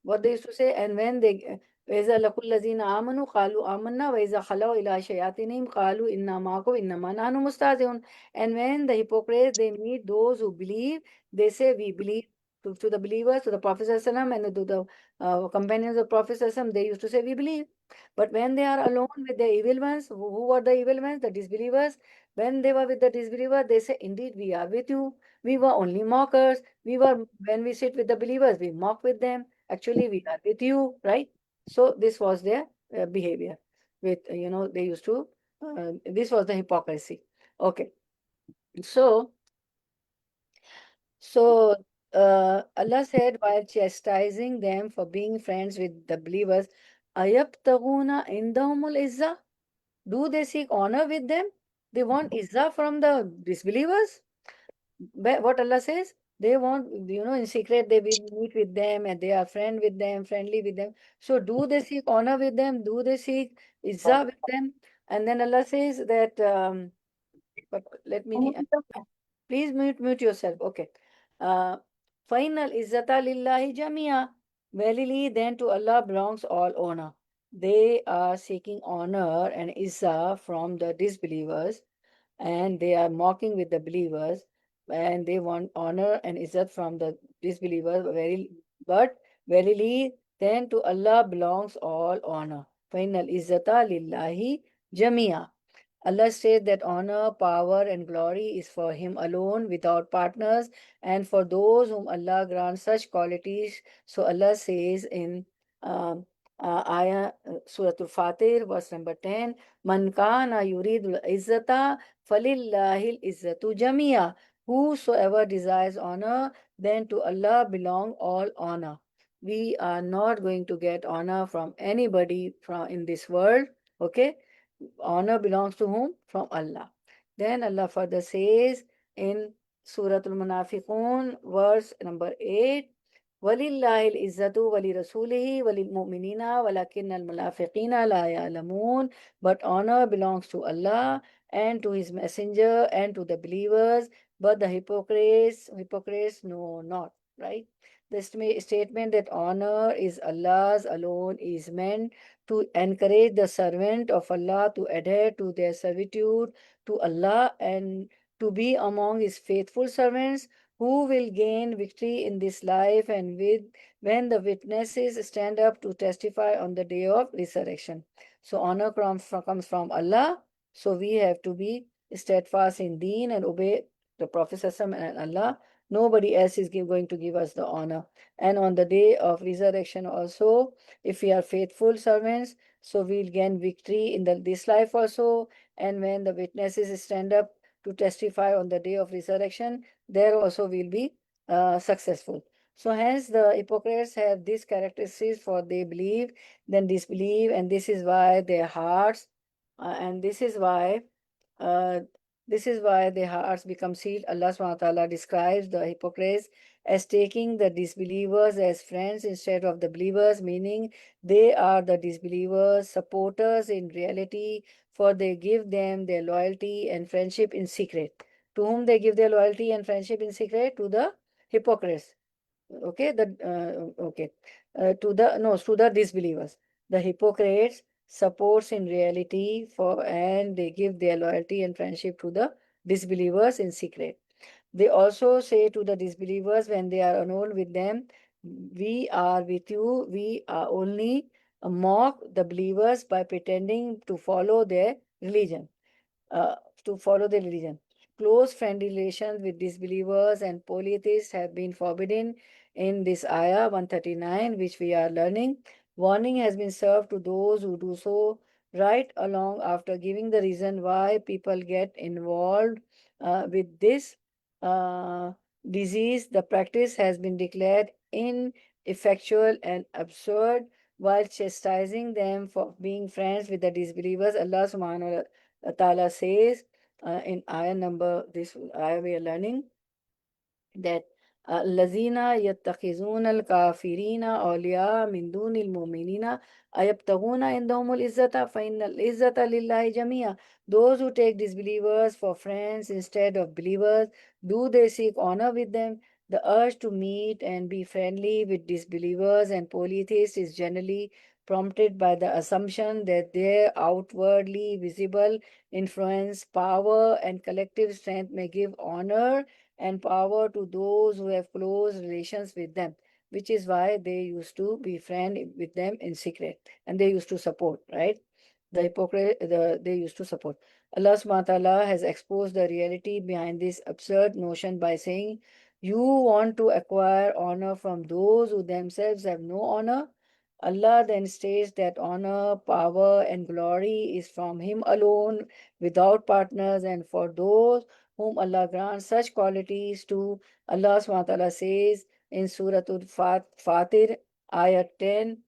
Speaker 1: What they used to say, and when they وَإِذَا لَقُوا الَّذِينَ آمَنُوا قَالُوا آمَنَّا وَإِذَا خَلَوْا إِلَىٰ شَيَاطِينِهِمْ قَالُوا إِنَّا مَعَكُمْ إِنَّمَا نَحْنُ مُسْتَهْزِئُونَ. And when the hypocrites they meet those who believe, they say we believe. To the believers, to the Prophet ﷺ, and to the companions of Prophet ﷺ, they used to say we believe. But when they are alone with the evil ones, who were the evil ones? The disbelievers. When they were with the disbelievers, they say, indeed, we are with you. We were only mockers. When we sit with the believers, we mock with them. Actually, we are with you, right? So this was their behavior. They used to, this was the hypocrisy. Okay. So Allah said while chastising them for being friends with the believers, Ayabtaguna indahumul izzah. Do they seek honor with them? They want izzah from the disbelievers? What Allah says? They want, in secret they will meet with them and they are friendly with them. So do they seek honor with them? Do they seek izzah with them? And then Allah says that, but let me, please mute yourself. Okay. Final izzata lillahi jamia. Verily, then to Allah belongs all honor. They are seeking honor and izzah from the disbelievers, and they are mocking with the believers, and they want honor and izzat from the disbelievers. But verily, then to Allah belongs all honor. Final izzata lillahi jamia. Allah says that honor, power, and glory is for Him alone without partners, and for those whom Allah grants such qualities. So Allah says in um, Surah Al-Fatir, verse number 10, Man kana yuridul izzata falillahil izzatu jamia. Whosoever desires honor, then to Allah belong all honor. We are not going to get honor from anybody in this world, okay? Honor belongs to whom? From Allah. Then Allah further says in Surah Al-Munafiqun, verse number 8, وَلِلَّهِ الْإِزَّةُ وَلِرَسُولِهِ وَلِلْمُؤْمِنِينَ وَلَكِنَّ الْمُنَافِقِينَ لَا يَعْلَمُونَ. But honor belongs to Allah and to His Messenger and to the believers, but the hypocrites know not, right? The statement that honor is Allah's alone is meant to encourage the servant of Allah to adhere to their servitude to Allah and to be among His faithful servants who will gain victory in this life and when the witnesses stand up to testify on the day of resurrection. So honor comes from Allah. So we have to be steadfast in deen and obey the Prophet and Allah. Nobody else is going to give us the honor. And on the day of resurrection also, if we are faithful servants, so we'll gain victory in this life also. And when the witnesses stand up to testify on the day of resurrection, there also we'll be successful. So hence the hypocrites have these characteristics, for they believe, then disbelieve, and this is why their hearts, and uh, this is why their hearts become sealed. Allah subhanahu wa ta'ala describes the hypocrites as taking the disbelievers as friends instead of the believers, meaning they are the disbelievers' supporters in reality, for they give them their loyalty and friendship in secret. To whom they give their loyalty and friendship in secret? To the hypocrites. Okay, to the disbelievers. The hypocrites supports in reality and they give their loyalty and friendship to the disbelievers in secret. They also say to the disbelievers when they are alone with them, we are with you, we are only mock the believers by pretending to follow their religion uh, to follow the religion. Close friendly relations with disbelievers and polytheists have been forbidden in this ayah 139, which we are learning. Warning has been served to those who do so right along after giving the reason why people get involved with this uh, disease. The practice has been declared ineffectual and absurd. While chastising them for being friends with the disbelievers, Allah subhanahu Ta'ala says in ayah number, this ayah we are learning, that الذين يتخذون الكافرين أولياء من دون المؤمنين أيبتغون عندهم العزة فإن العزة لله جميعا. Those who take disbelievers for friends instead of believers, do they seek honor with them? The urge to meet and be friendly with disbelievers and polytheists is generally prompted by the assumption that their outwardly visible influence, power, and collective strength may give honor and power to those who have close relations with them, which is why they used to be friend with them in secret and they used to support, right? They used to support. Allah subhanahu wa ta'ala has exposed the reality behind this absurd notion by saying, you want to acquire honor from those who themselves have no honor. Allah then states that honor, power, and glory is from Him alone, without partners, and for those whom Allah grants such qualities to, Allah subhanahu wa ta'ala says in Surah Al-Fatir, Ayat 10,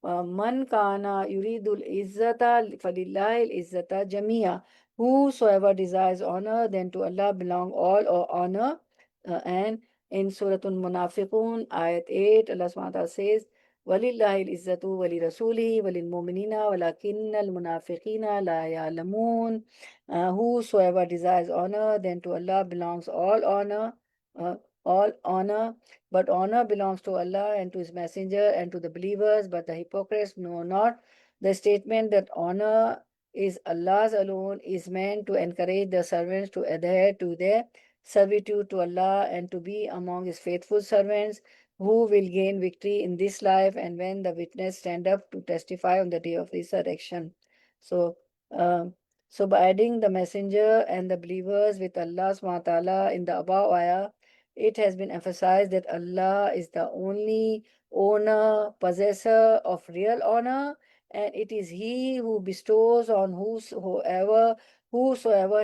Speaker 1: Man kana yuridul izzata falillahil izzata jamia. Whosoever desires honor, then to Allah belong all or honor. And in Surah Al-Munafiqun, Ayat 8, Allah subhanahu wa ta'ala says, Walillahil izzatu wali rasuli walil mu'minina walakinnal munafiqina la ya'lamun. Whosoever desires honor, then to Allah belongs uh, all honor. But honor belongs to Allah and to His Messenger and to the believers, but the hypocrites know not. The statement that honor is Allah's alone is meant to encourage the servants to adhere to their servitude to Allah and to be among His faithful servants who will gain victory in this life and when the witness stand up to testify on the day of resurrection. So, um, so by adding the messenger and the believers with Allah subhanahu wa ta'ala in the above ayah, it has been emphasized that Allah is the only owner, possessor of real honor, and it is He who bestows on whosoever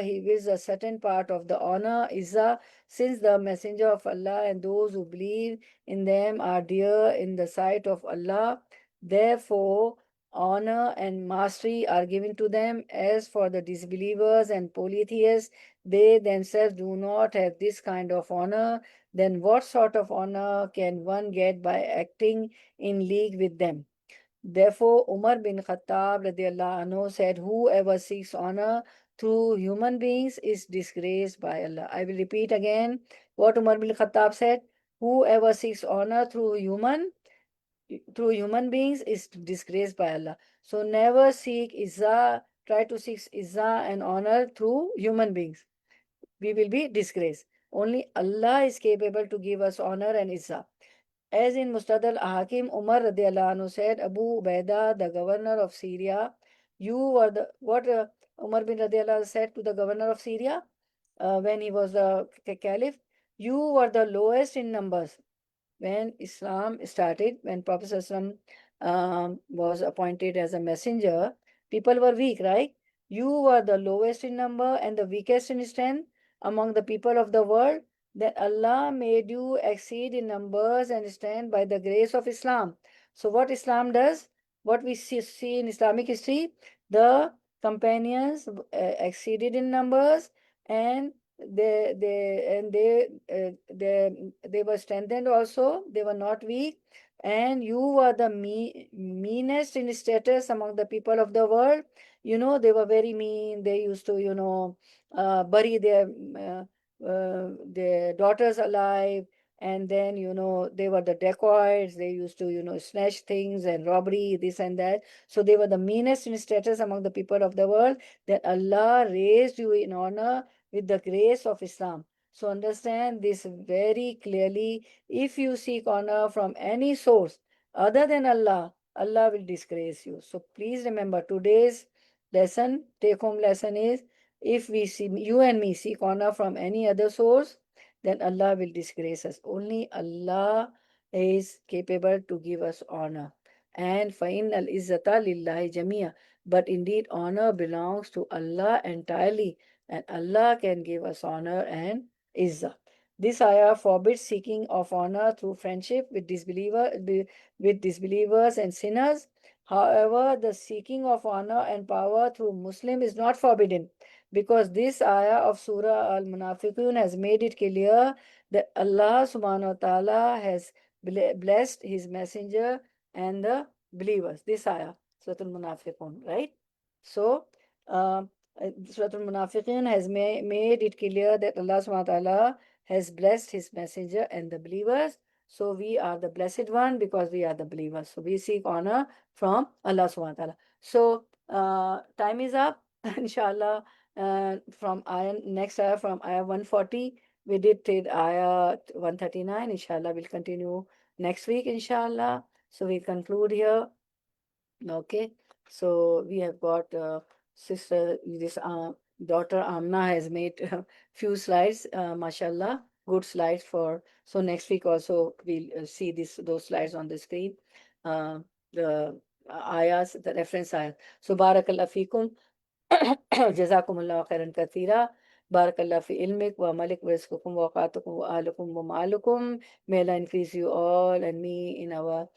Speaker 1: He wills a certain part of the honor, Izzah, since the messenger of Allah and those who believe in them are dear in the sight of Allah. Therefore, honor and mastery are given to them. As for the disbelievers and polytheists, they themselves do not have this kind of honor. Then what sort of honor can one get by acting in league with them? Therefore, Umar bin Khattab radiallahu anhu said, whoever seeks honor through human beings is disgraced by Allah. I will repeat again what Umar bin Khattab said. Whoever seeks honor through human beings is disgraced by Allah. So never try to seek izzah and honor through human beings. We will be disgraced. Only Allah is capable to give us honor and izzah. As in Mustad al-Hakim, Umar radiallahu anhu said, Abu Ubaidah, the governor of Syria, you were the, what Umar bin radiallahu said to the governor of Syria when he was the caliph, you were the lowest in numbers. When Islam started, when Prophet ﷺ, was appointed as a messenger, people were weak, right? You were the lowest in number and the weakest in strength among the people of the world. Then Allah made you exceed in numbers and strength by the grace of Islam. So what Islam does, what we see in Islamic history, the companions exceeded in numbers and they were strengthened also. They were not weak, and you were the meanest in status among the people of the world. They were very mean. They used to bury their daughters alive, and then they were the dacoits. They used to snatch things and robbery, this and that. So they were the meanest in status among the people of the world. That Allah raised you in honor with the grace of Islam. So understand this very clearly. If you seek honor from any source other than Allah, Allah will disgrace you. So please remember today's lesson, take home lesson is, if you and me seek honor from any other source, then Allah will disgrace us. Only Allah is capable to give us honor. And فَإِنَّ الْإِزَّةَ لِلَّهِ جَمِيعًا. But indeed honor belongs to Allah entirely, and Allah can give us honor and izzah. This ayah forbids seeking of honor through friendship with disbelievers and sinners. However, the seeking of honor and power through Muslim is not forbidden, because this ayah of Surah Al-Munafiqun has made it clear that Allah subhanahu wa ta'ala has blessed his messenger and the believers. This ayah, Surah Al-Munafiqun, right? So, Surah Al-Munafiqun has made it clear that Allah subhanahu wa ta'ala has blessed his messenger and the believers. So we are the blessed one because we are the believers. So we seek honor from Allah subhanahu wa ta'ala. So time is up. Inshallah, from ayah, next ayah from ayah 140, we did till ayah 139. Inshallah, we'll continue next week, inshallah. So we conclude here. Okay. So we have got sister, this daughter Amna has made a few slides, mashallah, good slides for. So next week also we'll see those slides on the screen. The ayahs, the reference ayahs. So barakallah fikum. Jazakumullah khairan kathira. Barakallah fi ilmik wa malik wa rizqukum wa qatukum wa ahlukum wa ma'alukum. May Allah increase you all and me in our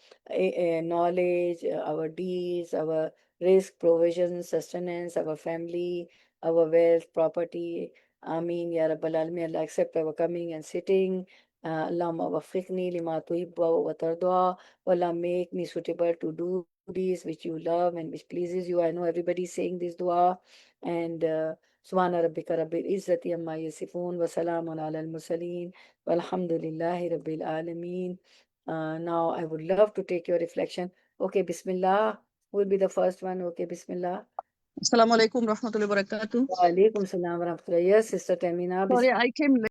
Speaker 1: knowledge, our deeds, our risk, provision, sustenance, our family, our wealth, property. Ameen Ya Rabbal Alamin. Allah accept our coming and sitting. Allahumma wafiqni lima tuhibba wa tarda. Allah make me suitable to do this which you love and which pleases you. I know everybody is saying this dua. And Subhana Rabbika Rabbil Izzati Amma Yasifun wa Salamun ala al-Mursaleen walhamdulillahi Rabbil Alameen. Now I would love to take your reflection. Okay, Bismillah. Who will be the first one? Okay, Bismillah.
Speaker 3: Assalamu alaikum rahmatullahi wa barakatuh.
Speaker 1: Wa alaikum salam wa rahmatullah. Yes, Sister Tamina.
Speaker 3: Sorry, I came late.